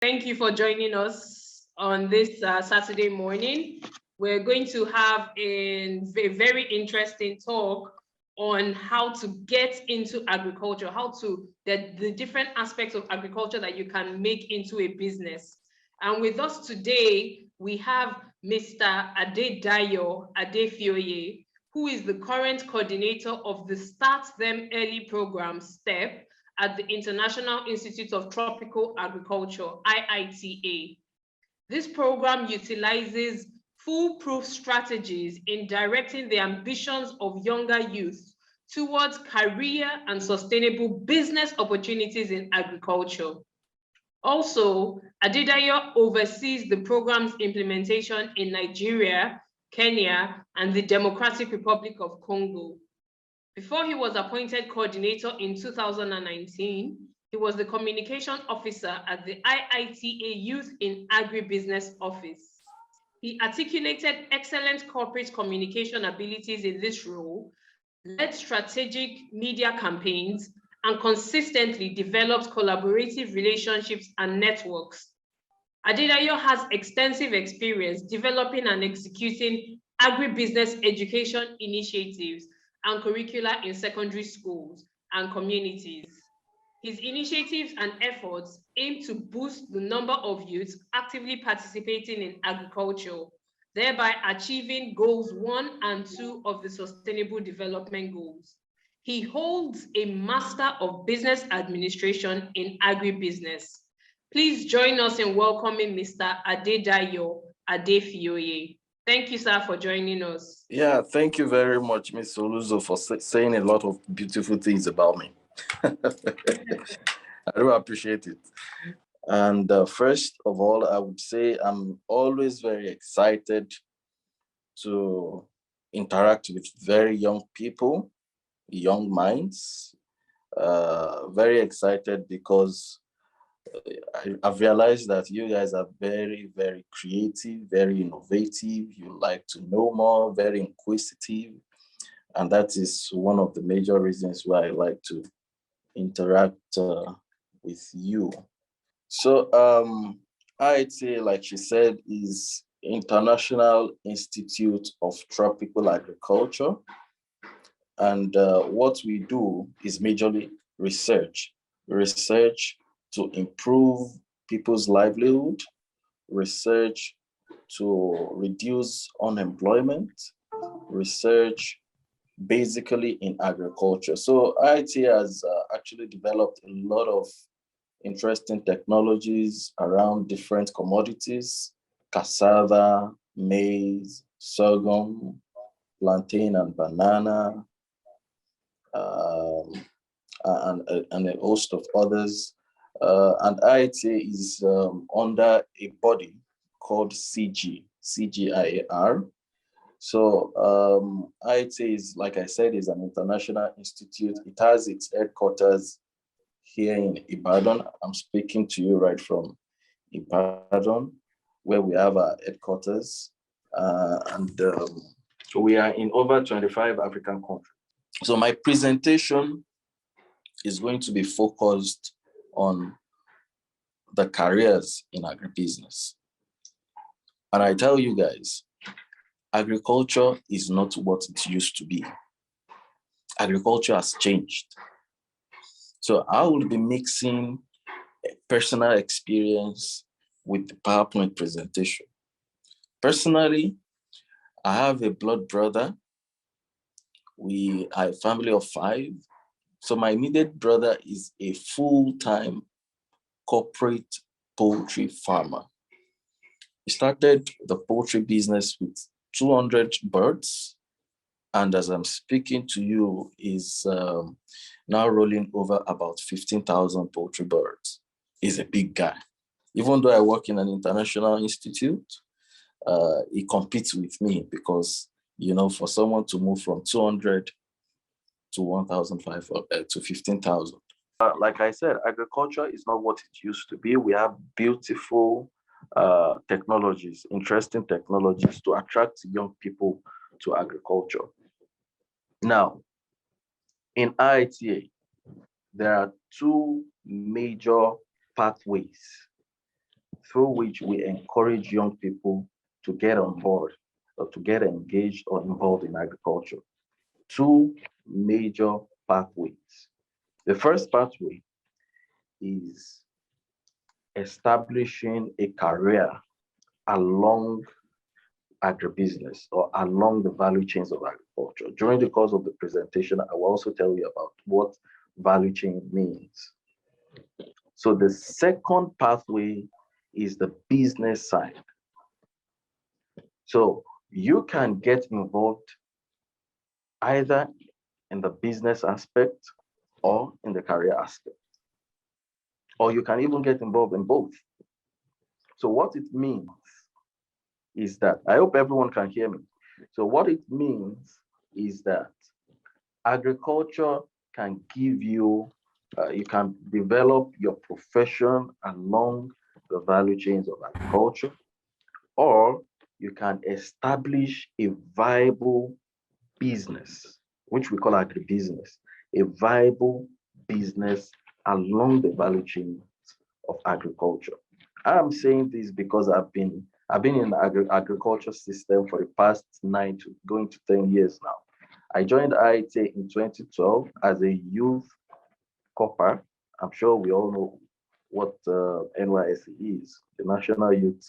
Thank you for joining us on this Saturday morning. We're going to have a very interesting talk on how to get into agriculture, the different aspects of agriculture that you can make into a business. And with us today, we have Mr. Adedayo Adefioye, who is the current coordinator of the Start Them Early program, STEP, at the International Institute of Tropical Agriculture, IITA. This program utilizes foolproof strategies in directing the ambitions of younger youth towards career and sustainable business opportunities in agriculture. Also, Adedayo oversees the program's implementation in Nigeria, Kenya, and the Democratic Republic of Congo. Before he was appointed coordinator in 2019, he was the communication officer at the IITA Youth in Agribusiness Office. He articulated excellent corporate communication abilities in this role, led strategic media campaigns, and consistently developed collaborative relationships and networks. Adedayo has extensive experience developing and executing agribusiness education initiatives and curricula in secondary schools and communities. His initiatives and efforts aim to boost the number of youths actively participating in agriculture, thereby achieving goals 1 and 2 of the Sustainable Development Goals. He holds a Master of Business Administration in Agribusiness. Please join us in welcoming Mr. Adedayo Adefioye. Thank you, sir, for joining us. Yeah, thank you very much, Ms. Oluzo, for saying a lot of beautiful things about me. I do appreciate it. And first of all, I would say I'm always very excited to interact with very young people, young minds. Very excited because I've realized that you guys are very, very creative, very innovative. You like to know more, very inquisitive. And that is one of the major reasons why I like to interact with you. So IITA, like she said, is International Institute of Tropical Agriculture. And what we do is majorly research to improve people's livelihood, research to reduce unemployment, research basically in agriculture. So IITA has actually developed a lot of interesting technologies around different commodities: cassava, maize, sorghum, plantain and banana, and a host of others. And IITA is under a body called CGIAR. So IITA is, like I said, is an international institute. It has its headquarters here in Ibadan. I'm speaking to you right from Ibadan, where we have our headquarters. And we are in over 25 African countries. So my presentation is going to be focused on the careers in agribusiness. And I tell you guys, agriculture is not what it used to be. Agriculture has changed. So I will be mixing personal experience with the PowerPoint presentation. Personally, I have a blood brother. We are a family of 5. So my immediate brother is a full-time corporate poultry farmer. He started the poultry business with 200 birds. And as I'm speaking to you, is now rolling over about 15,000 poultry birds. He's a big guy. Even though I work in an international institute, he competes with me because, you know, for someone to move from 200 to 1,500 to 15,000. Like I said, agriculture is not what it used to be. We have beautiful technologies, interesting technologies to attract young people to agriculture. Now, in IITA, there are 2 major pathways through which we encourage young people to get on board or to get engaged or involved in agriculture. Two major pathways. The first pathway is establishing a career along agribusiness or along the value chains of agriculture. During the course of the presentation, I will also tell you about what value chain means. So the second pathway is the business side. So you can get involved either in the business aspect or in the career aspect, or you can even get involved in both. So what it means is that, I hope everyone can hear me. So what it means is that agriculture can give you, you can develop your profession along the value chains of agriculture, or you can establish a viable business, which we call agribusiness, a viable business along the value chain of agriculture. I'm saying this because I've been in the agriculture system for the past 9 to going to 10 years now. I joined IITA in 2012 as a youth corper. I'm sure we all know what NYSE is, the National Youth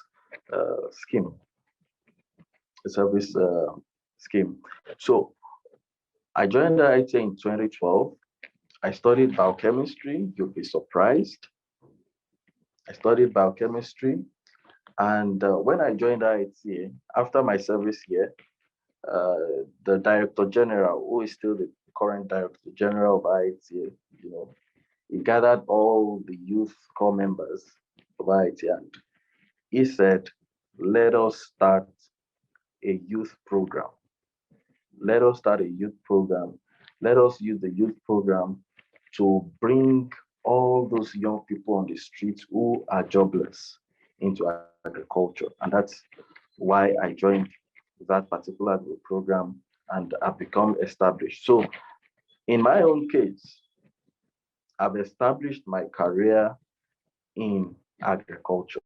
Scheme, the service scheme. So I joined IITA in 2012. I studied biochemistry. You'll be surprised. I studied biochemistry. And when I joined IITA, after my service year, the Director General, who is still the current Director General of IITA, he gathered all the youth core members of IITA, and he said, let us start a youth program. Let us start a youth program. Let us use the youth program to bring all those young people on the streets who are jobless into agriculture. And that's why I joined that particular program and I've become established. So in my own case, I've established my career in agriculture.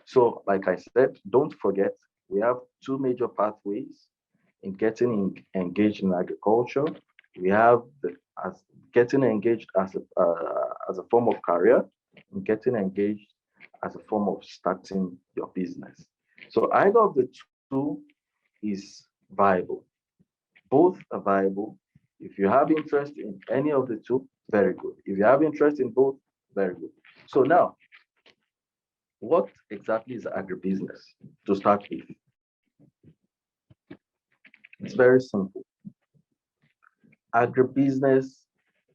So like I said, don't forget, we have two major pathways in getting engaged in agriculture. We have getting engaged as a form of career, and getting engaged as a form of starting your business. So either of the two is viable. Both are viable. If you have interest in any of the two, very good. If you have interest in both, very good. So now, what exactly is agribusiness to start with? It's very simple. Agribusiness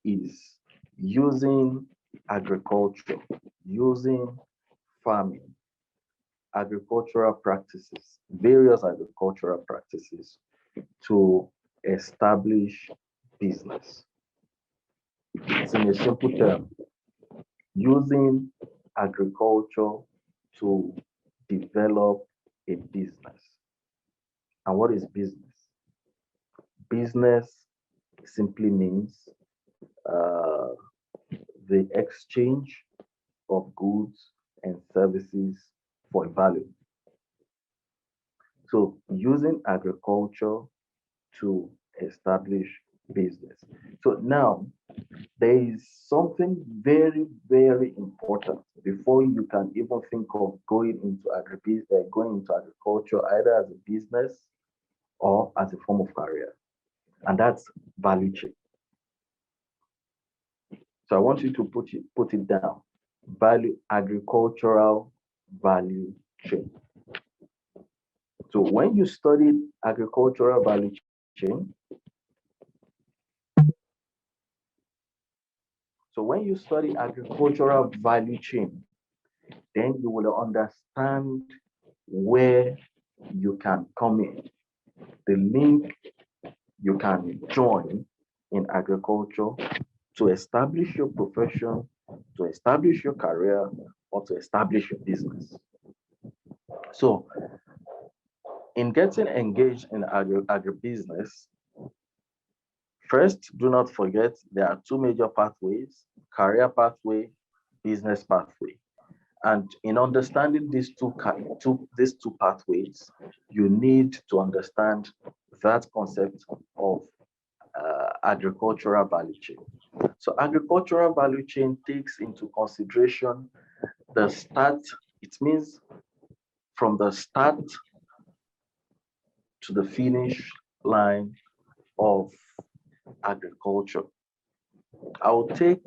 is using agriculture, using farming, agricultural practices, various agricultural practices to establish business. It's in a simple term, using agriculture to develop a business. And what is business? Business simply means the exchange of goods and services for value. So using agriculture to establish business. So now there is something very, very important before you can even think of going into agriculture either as a business or as a form of career, and that's value chain. So I want you to put it down. Agricultural value chain. So when you study agricultural value chain, then you will understand where you can come in, the link you can join in agriculture to establish your profession, to establish your career, or to establish your business. So in getting engaged in agribusiness, first, do not forget there are two major pathways: career pathway, business pathway. And in understanding these two pathways, you need to understand that concept of agricultural value chain. So agricultural value chain takes into consideration the start. It means from the start to the finish line of agriculture. I'll take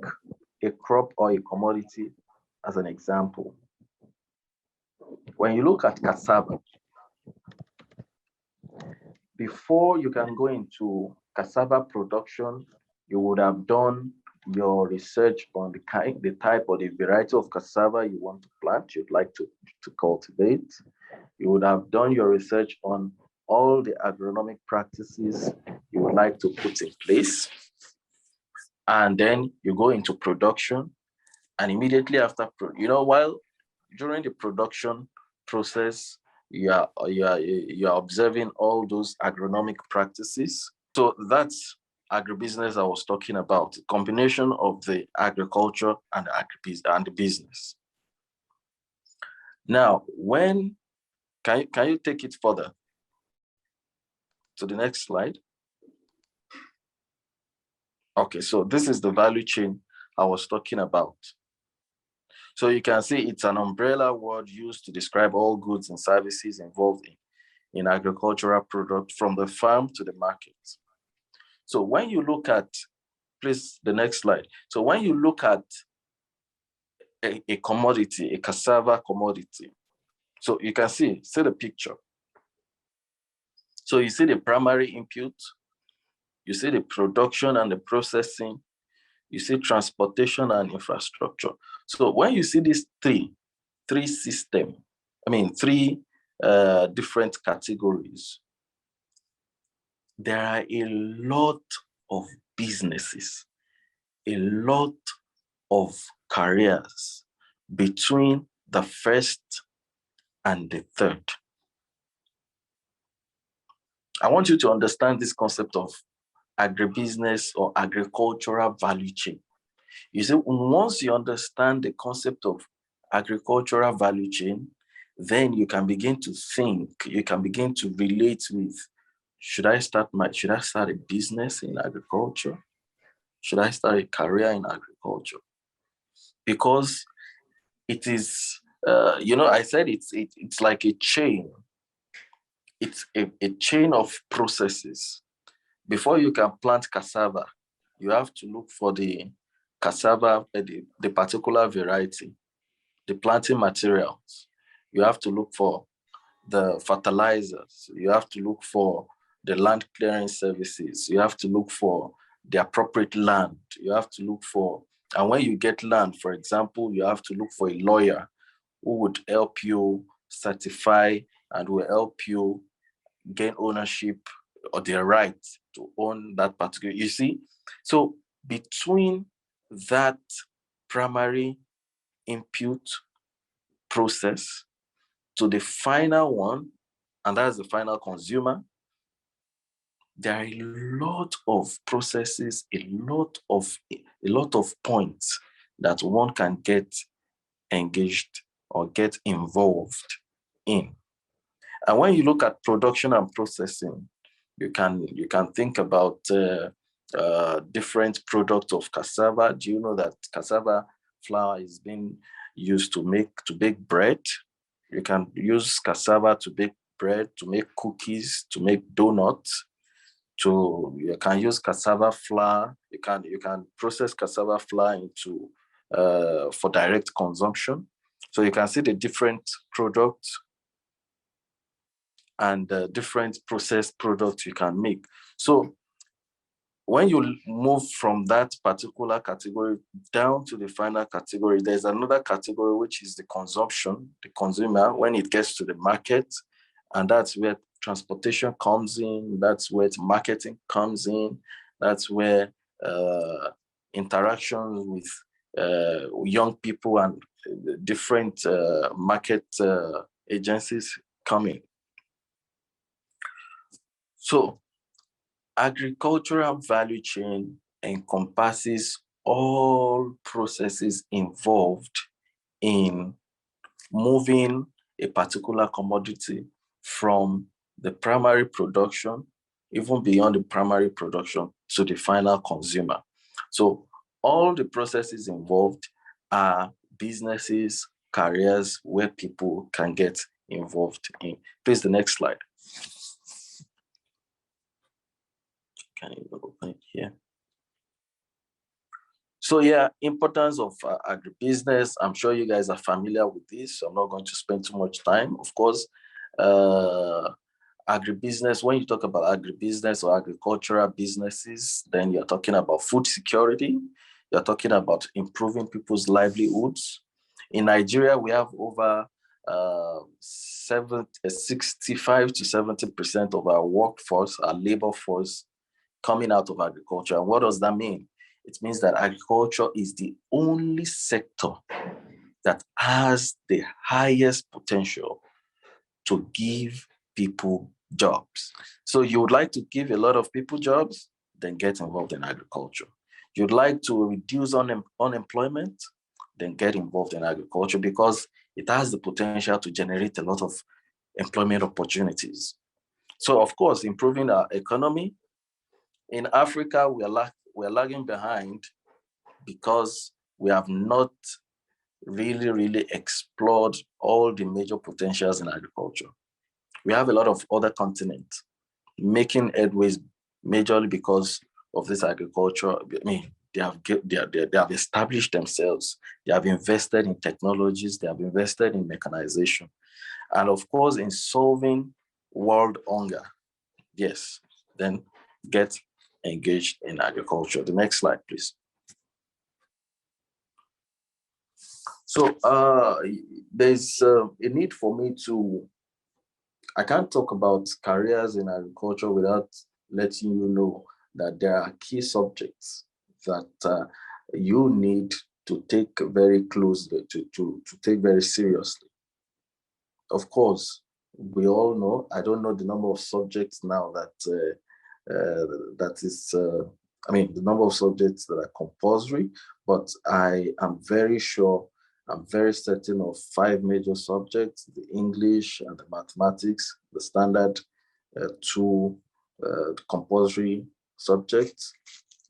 a crop or a commodity as an example. When you look at cassava, before you can go into cassava production, you would have done your research on the kind, the type or the variety of cassava you want to plant, you'd like to cultivate. You would have done your research on all the agronomic practices you would like to put in place. And then you go into production, and immediately after, while during the production process, you are observing all those agronomic practices. So that's agribusiness I was talking about, combination of the agriculture and the business. Now, can you take it further to the next slide? Okay, so this is the value chain I was talking about. So you can see it's an umbrella word used to describe all goods and services involved in agricultural product from the farm to the market. So when you look at, please, the next slide. So when you look at a commodity, a cassava commodity, so you can see the picture. So you see the primary input, you see the production and the processing, you see transportation and infrastructure. So when you see these three systems, three different categories, there are a lot of businesses, a lot of careers between the first and the third. I want you to understand this concept of agribusiness or agricultural value chain. You see, once you understand the concept of agricultural value chain, then you can begin to think, you can begin to relate with, should I start a business in agriculture? Should I start a career in agriculture? Because it is, I said it's like a chain. It's a chain of processes. Before you can plant cassava, you have to look for the cassava, the particular variety, the planting materials. You have to look for the fertilizers. You have to look for the land clearing services. You have to look for the appropriate land. You have to look for, and when you get land, for example, you have to look for a lawyer who would help you certify and will help you gain ownership or the right to own that particular, you see? So between that primary input process to the final one, and that's the final consumer, there are a lot of processes, a lot of points that one can get engaged or get involved in. And when you look at production and processing, you can think about different products of cassava. Do you know that cassava flour is being used to bake bread? You can use cassava to bake bread, to make cookies, to make donuts. You can use cassava flour. You can process cassava flour into for direct consumption. So you can see the different products and different processed products you can make. So when you move from that particular category down to the final category, there's another category, which is the consumer, when it gets to the market. And that's where transportation comes in. That's where marketing comes in. That's where interactions with young people and different market agencies come in. So agricultural value chain encompasses all processes involved in moving a particular commodity from the primary production, even beyond the primary production, to the final consumer. So all the processes involved are businesses, careers where people can get involved in. Please, the next slide. Can you open it here? So yeah, importance of agribusiness. I'm sure you guys are familiar with this, so I'm not going to spend too much time. Of course, agribusiness, when you talk about agribusiness or agricultural businesses, then you're talking about food security. You're talking about improving people's livelihoods. In Nigeria, we have over 65 to 70% of our workforce, our labor force, coming out of agriculture. And what does that mean? It means that agriculture is the only sector that has the highest potential to give people jobs. So you would like to give a lot of people jobs, then get involved in agriculture. You'd like to reduce unemployment, then get involved in agriculture, because it has the potential to generate a lot of employment opportunities. So of course, improving our economy. In Africa, we're lagging behind because we have not really explored all the major potentials in agriculture. We have a lot of other continents making headways majorly because of this agriculture. I mean, they have established themselves. They have invested in technologies. They have invested in mechanization. And of course, in solving world hunger. Yes, then get engaged in agriculture. The next slide, please. So there's a need for me to, I can't talk about careers in agriculture without letting you know that there are key subjects that you need to take very closely, to take very seriously. Of course, we all know, I don't know the number of subjects now that I mean, the number of subjects that are compulsory, but I am very sure, I'm very certain of 5 major subjects: the English and the mathematics, the standard 2 compulsory subjects,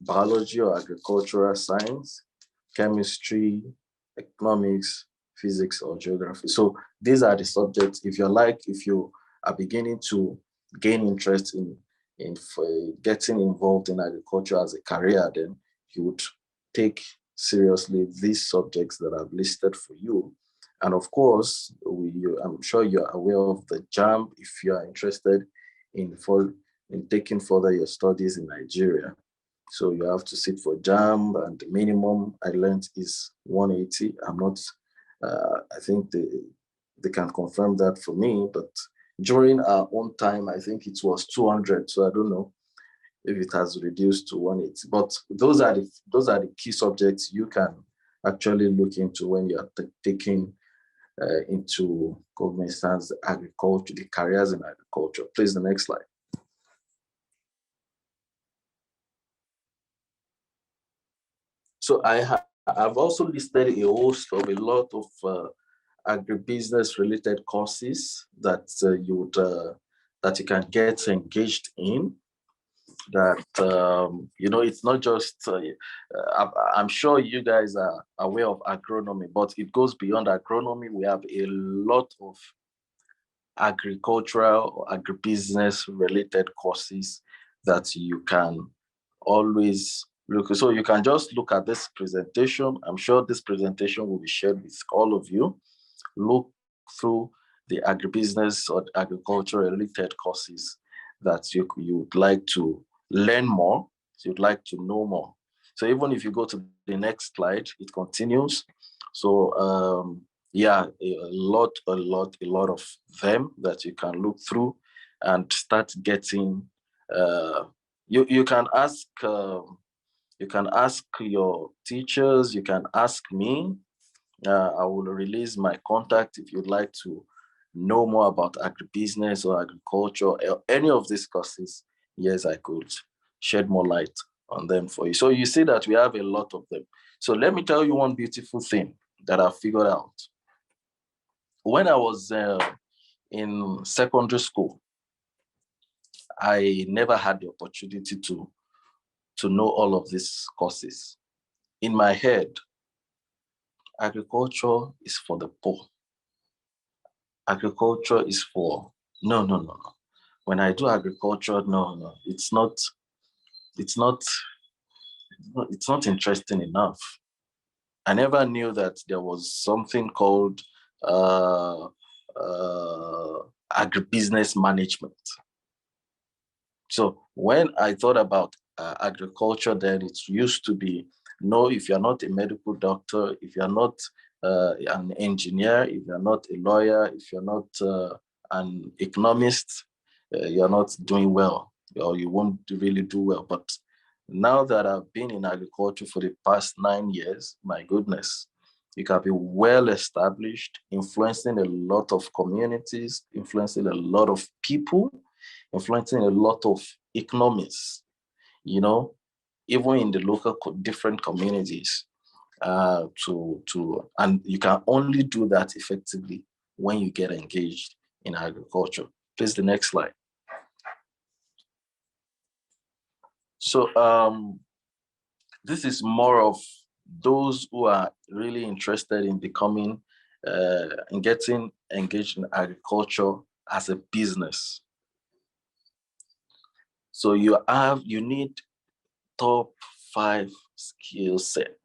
biology or agricultural science, chemistry, economics, physics, or geography. So these are the subjects. If you are beginning to gain interest in getting involved in agriculture as a career, then you would take seriously these subjects that I've listed for you. And of course, I'm sure you're aware of the JAMB if you are interested in taking further your studies in Nigeria. So you have to sit for JAMB, and the minimum I learned is 180. I'm not, I think they can confirm that for me, but during our own time, I think it was 200. So I don't know if it has reduced to 180. But those are the key subjects you can actually look into when you are taking into cognizance agriculture, the careers in agriculture. Please, the next slide. So I've also listed a host of a lot of agribusiness related courses that that you can get engaged in. That it's not just I'm sure you guys are aware of agronomy, but it goes beyond agronomy. We have a lot of agricultural or agribusiness related courses that you can always look. So you can just look at this presentation. I'm sure this presentation will be shared with all of you. Look through the agribusiness or agriculture related courses that you would like to learn more, you'd like to know more. So even if you go to the next slide, it continues. So yeah, a lot of them that you can look through and start getting. You can ask your teachers. You can ask me. I will release my contact if you'd like to know more about agribusiness or agriculture or any of these courses. Yes, I could shed more light on them for you. So you see that we have a lot of them. So let me tell you one beautiful thing that I figured out. when I was in secondary school, I never had the opportunity to know all of these courses. In my head, agriculture is for the poor. Agriculture is for, no. When I do agriculture, no, it's not, it's not interesting enough. I never knew that there was something called uh, uh, agribusiness management. So when I thought about agriculture, then it used to be, no, if you're not a medical doctor, if you're not an engineer, if you're not a lawyer, if you're not an economist, you're not doing well, or you won't really do well. But now that I've been in agriculture for the past 9 years, my goodness, you can be well established, influencing a lot of communities, influencing a lot of people, influencing a lot of economies, you know, even in the local different communities. And you can only do that effectively when you get engaged in agriculture. Please, the next slide. So this is more of those who are really interested in becoming, in getting engaged in agriculture as a business. So you need top 5 skill set.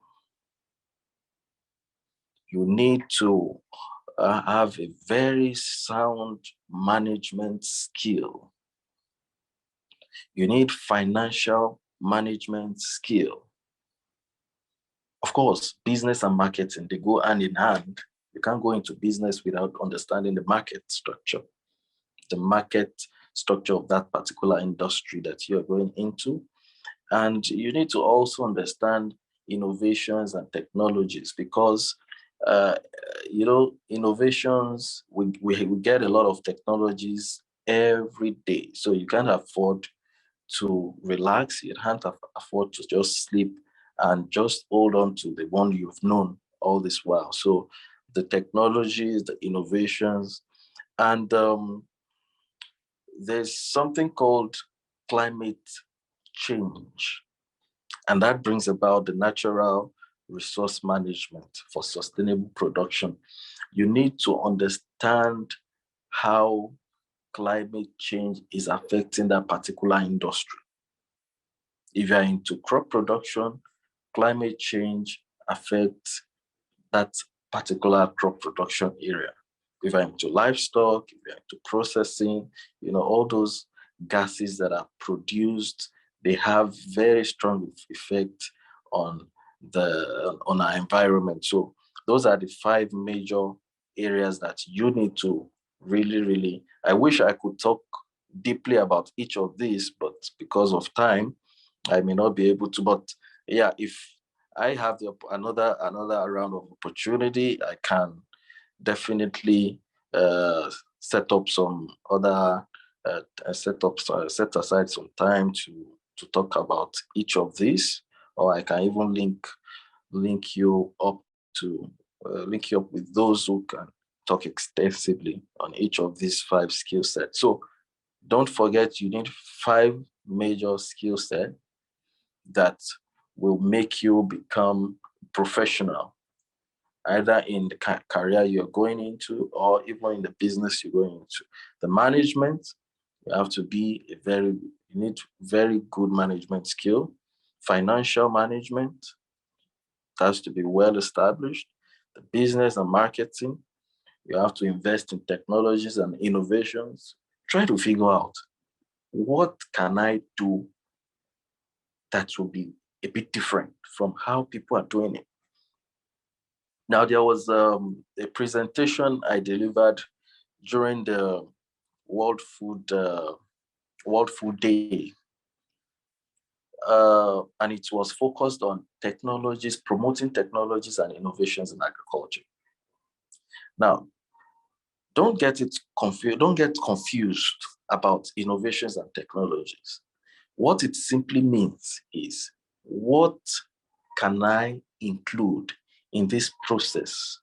You need to have a very sound management skill. You need financial management skill. Of course, business and marketing, they go hand in hand. You can't go into business without understanding the market structure of that particular industry that you're going into. And you need to also understand innovations and technologies, because innovations, we get a lot of technologies every day. So you can't afford to relax, you can't afford to just sleep and just hold on to the one you've known all this while. So the technologies, the innovations, and there's something called climate change. And that brings about the natural resource management for sustainable production. You need to understand how climate change is affecting that particular industry. If you're into crop production, climate change affects that particular crop production area. If you're into livestock, if you're into processing, all those gases that are produced, they have very strong effect on our environment. So those are the 5 major areas that you need to really, I wish I could talk deeply about each of these, but because of time, I may not be able to. But yeah, if I have another round of opportunity, I can definitely set up some other set aside some time to talk about each of these, or I can even link you up with those who can talk extensively on each of these 5 skill sets. So don't forget, you need 5 major skill sets that will make you become professional, either in the career you're going into or even in the business you're going into. The management, you have to be you need very good management skill. Financial management has to be well established. The business and marketing, you have to invest in technologies and innovations. Try to figure out, what can I do that will be a bit different from how people are doing it? Now, there was a presentation I delivered during the World Food Day, and it was focused on technologies, promoting technologies and innovations in agriculture. Now, don't get confused about innovations and technologies. What it simply means is, what can I include in this process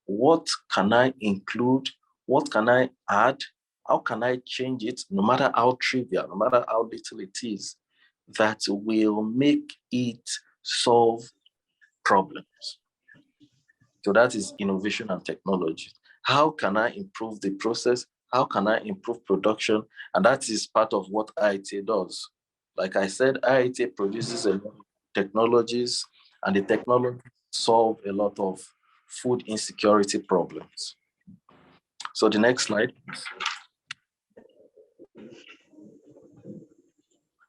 What can I include? What can I add? How can I change it, no matter how trivial, no matter how little it is, that will make it solve problems? So that is innovation and technology. How can I improve the process? How can I improve production? And that is part of what IITA does. Like I said, IITA produces a lot of technologies, and the technologies solve a lot of food insecurity problems. So the next slide.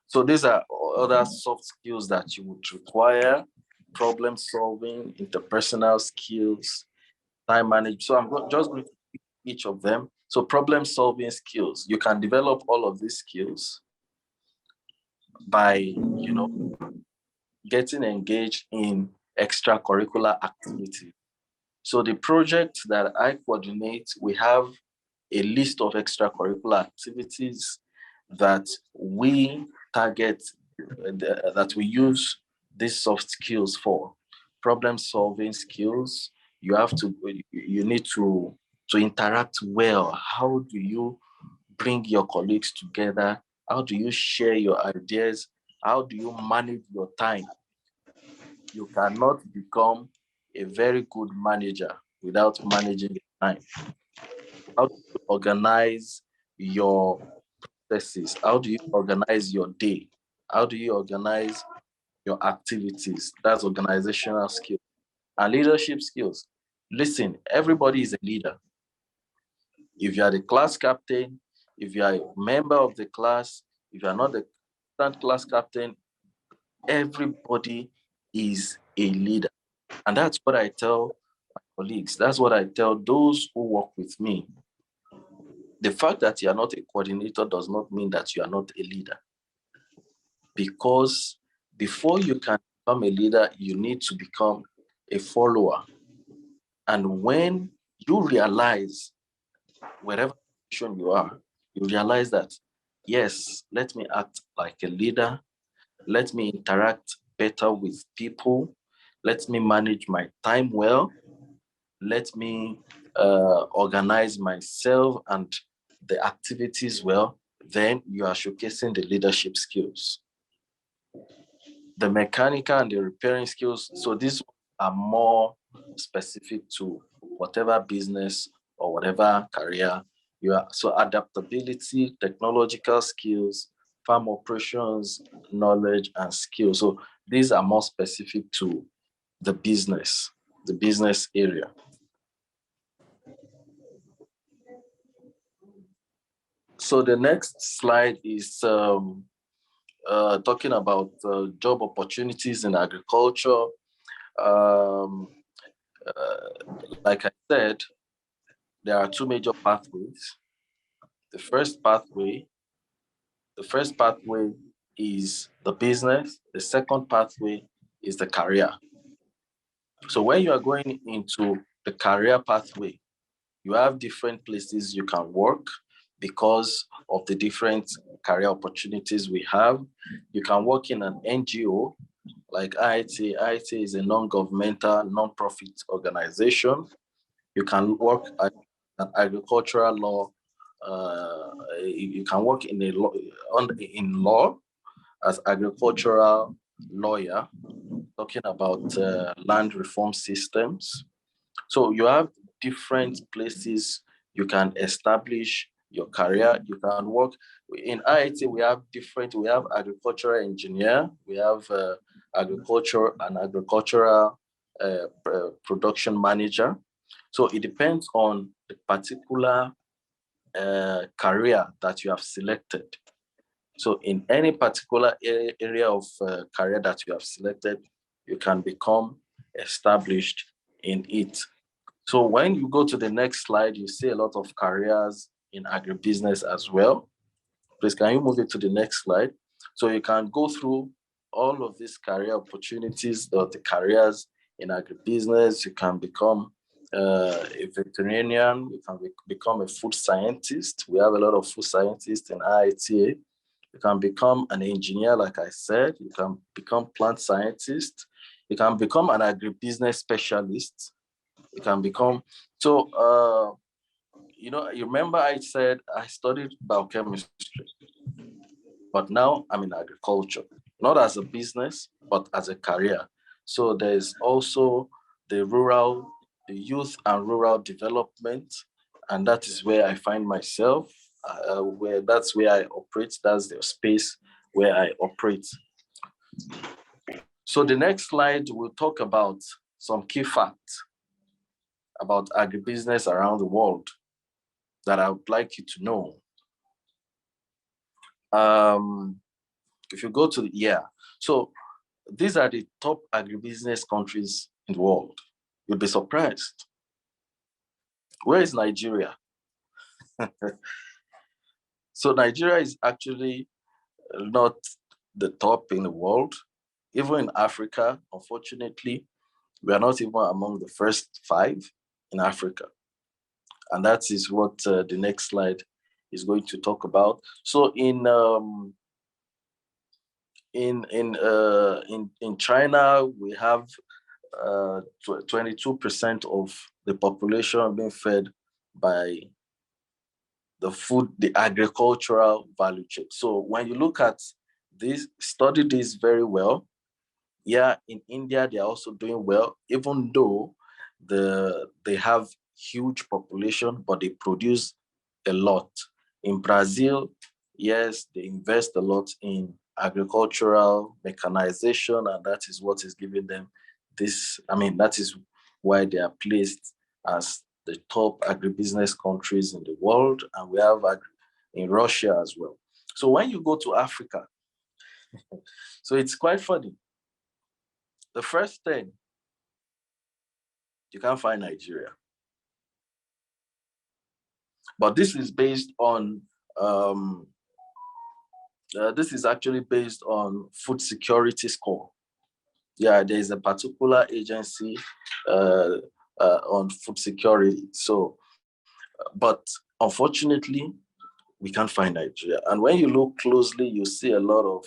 So these are other soft skills that you would require: problem solving, interpersonal skills, time management. So just going to pick each of them. So problem solving skills, you can develop all of these skills by, getting engaged in extracurricular activity. So the project that I coordinate, we have a list of extracurricular activities that we target, that we use these soft skills for. Problem solving skills, you need to interact well. How do you bring your colleagues together? How do you share your ideas? How do you manage your time? You cannot become a very good manager without managing your time. How do you organize your processes? How do you organize your day? How do you organize your activities? That's organizational skills. And leadership skills. Listen, everybody is a leader. If you are the class captain, if you are a member of the class, if you are not the class captain, everybody is a leader. And that's what I tell my colleagues. That's what I tell those who work with me. The fact that you are not a coordinator does not mean that you are not a leader. Because before you can become a leader, you need to become a follower. And when you realize, wherever position you are, you realize that, yes, let me act like a leader. Let me interact better with people. Let me manage my time well. Let me organize myself and the activities well. Then you are showcasing the leadership skills. The mechanical and the repairing skills, so these are more specific to whatever business or whatever career you are. So adaptability, technological skills, farm operations, knowledge, and skills. So these are more specific to the business area. So the next slide is talking about job opportunities in agriculture. Like I said, there are two major pathways. The first pathway is the business. The second pathway is the career. So when you are going into the career pathway, you have different places you can work because of the different career opportunities we have. You can work in an NGO like IITA. IITA is a non-governmental, non-profit organization. You can work at an agricultural law. You can work in law as agricultural lawyer, talking about land reform systems. So you have different places you can establish your career. You can work in IIT. We have agricultural engineer, we have agricultural production manager. So it depends on the particular career that you have selected. So in any particular area of career that you have selected, you can become established in it. So when you go to the next slide, you see a lot of careers in agribusiness as well. Please, can you move it to the next slide? So you can go through all of these career opportunities, the careers in agribusiness. You can become a veterinarian. You can become a food scientist. We have a lot of food scientists in IITA. You can become an engineer, like I said. You can become plant scientist. You can become an agribusiness specialist. It can become, so, you know, you remember I said I studied biochemistry, but now I'm in agriculture, not as a business, but as a career. So there's also the youth and rural development, and that is where I find myself, where that's where I operate. That's the space where I operate. So the next slide will talk about some key facts about agribusiness around the world that I would like you to know. If you go to so these are the top agribusiness countries in the world. You'll be surprised. Where is Nigeria? So Nigeria is actually not the top in the world. Even in Africa, unfortunately, we are not even among the first 5 in Africa. And that is what the next slide is going to talk about. So in China, we have 22% of the population being fed by the agricultural value chain. So when you look at this, study this very well. Yeah, in India, they are also doing well, even though they have huge population, but they produce a lot. In Brazil, yes, they invest a lot in agricultural mechanization, and that is what is giving them this. I mean, that is why they are placed as the top agribusiness countries in the world, and we have in Russia as well. So when you go to Africa, so it's quite funny. The first thing, you can't find Nigeria. But this is based on, this is actually based on food security score. Yeah, there is a particular agency on food security. So, but unfortunately, we can't find Nigeria. And when you look closely, you see a lot of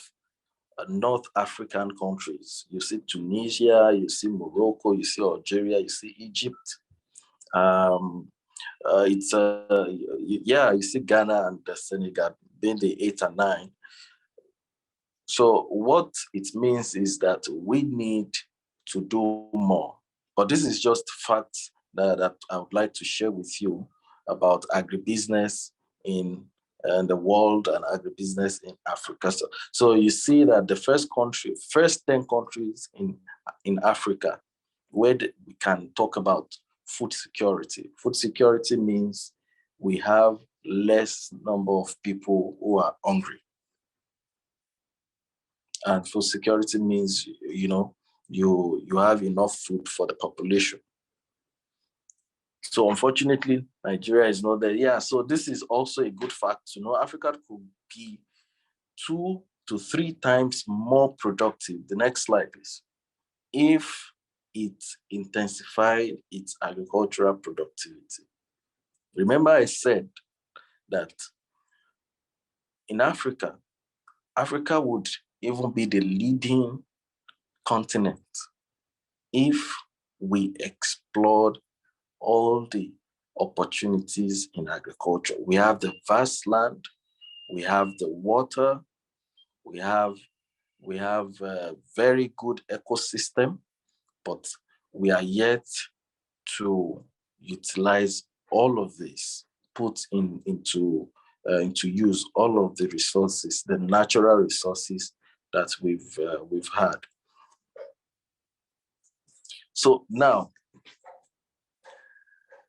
North African countries. You see Tunisia, you see Morocco, you see Algeria, you see Egypt. You see Ghana and Senegal being the 8 and 9. So what it means is that we need to do more. But this is just facts that I would like to share with you about agribusiness in the world and agribusiness in Africa. So you see that the first 10 countries in Africa where we can talk about food security. Food security means we have less number of people who are hungry. And food security means, you have enough food for the population. So unfortunately, Nigeria is not there. Yeah, so this is also a good fact to know. Africa could be 2 to 3 times more productive. The next slide, please. If it intensified its agricultural productivity. Remember I said that in Africa would even be the leading continent if we explored all the opportunities in agriculture. We have the vast land, we have the water, we have a very good ecosystem, but we are yet to utilize all of this, put into use all of the resources, the natural resources that we've had. So now,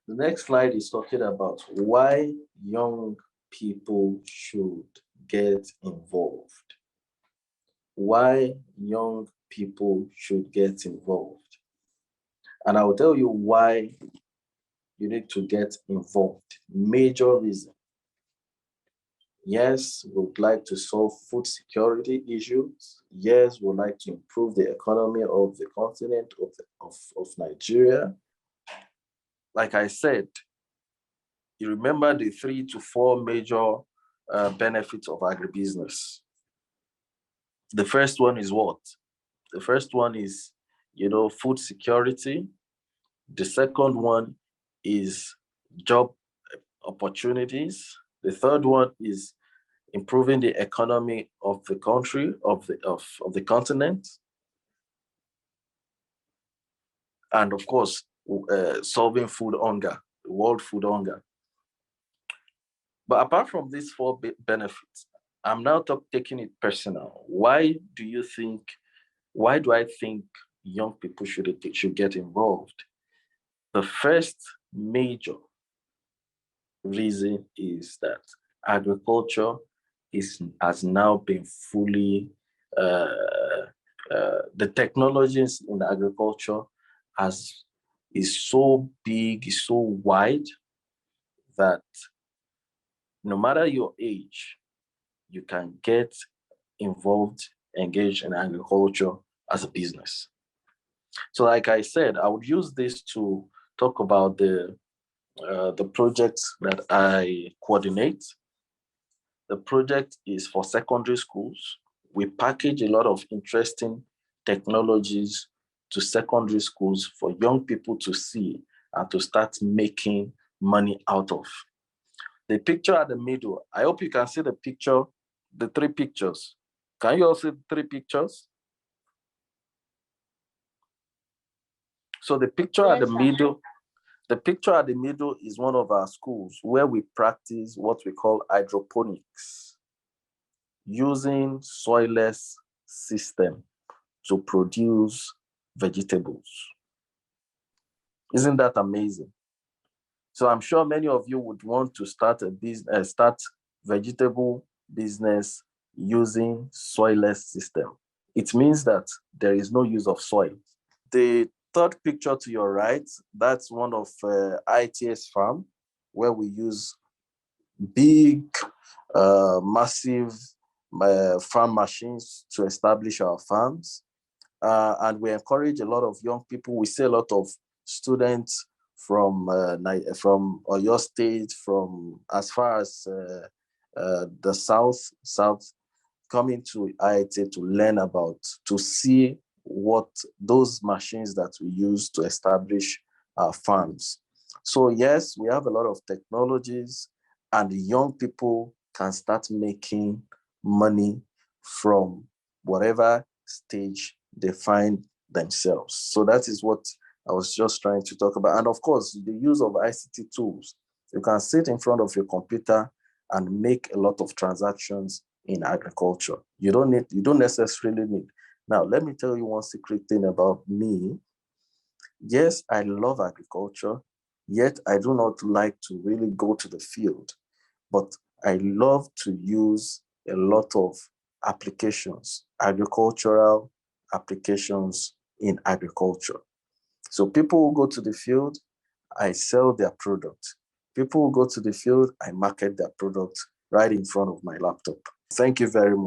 the next slide is talking about why young people should get involved. Why young people should get involved. And I will tell you why you need to get involved. Major reason. Yes, we would like to solve food security issues. Yes, we would like to improve the economy of the continent of Nigeria. Like I said, you remember the 3 to 4 major benefits of agribusiness. The first one is what? The first one is, food security. The second one is job opportunities. The third one is improving the economy of the country, of the continent. And of course, solving food hunger, world food hunger. But apart from these four benefits, I'm now taking it personal. Why do I think young people should get involved? The first major reason is that agriculture has now been fully, the technologies in agriculture is so big, is so wide that no matter your age, you can get involved, engaged in agriculture as a business. So like I said, I would use this to talk about the projects that I coordinate. The project is for secondary schools. We package a lot of interesting technologies to secondary schools for young people to see and to start making money out of. The picture at the middle, I hope you can see the picture, the three pictures. Can you all see the three pictures? So the picture at the middle, is one of our schools where we practice what we call hydroponics, using soilless system to produce vegetables. Isn't that amazing? So I'm sure many of you would want to start a business, start vegetable business using soilless system. It means that there is no use of soil. The third picture to your right, that's one of IITA's farm, where we use big, massive farm machines to establish our farms. And we encourage a lot of young people. We see a lot of students from Oyo State, from as far as the south, coming to IITA to learn about, to see what those machines that we use to establish our farms. So yes, we have a lot of technologies, and young people can start making money from whatever stage they find themselves. So that is what I was just trying to talk about. And of course, the use of ICT tools. You can sit in front of your computer and make a lot of transactions in agriculture. You don't necessarily need. Now, let me tell you one secret thing about me. Yes, I love agriculture, yet I do not like to really go to the field, but I love to use a lot of applications, agricultural applications in agriculture. So people who go to the field, I sell their product. People who go to the field, I market their product right in front of my laptop. Thank you very much.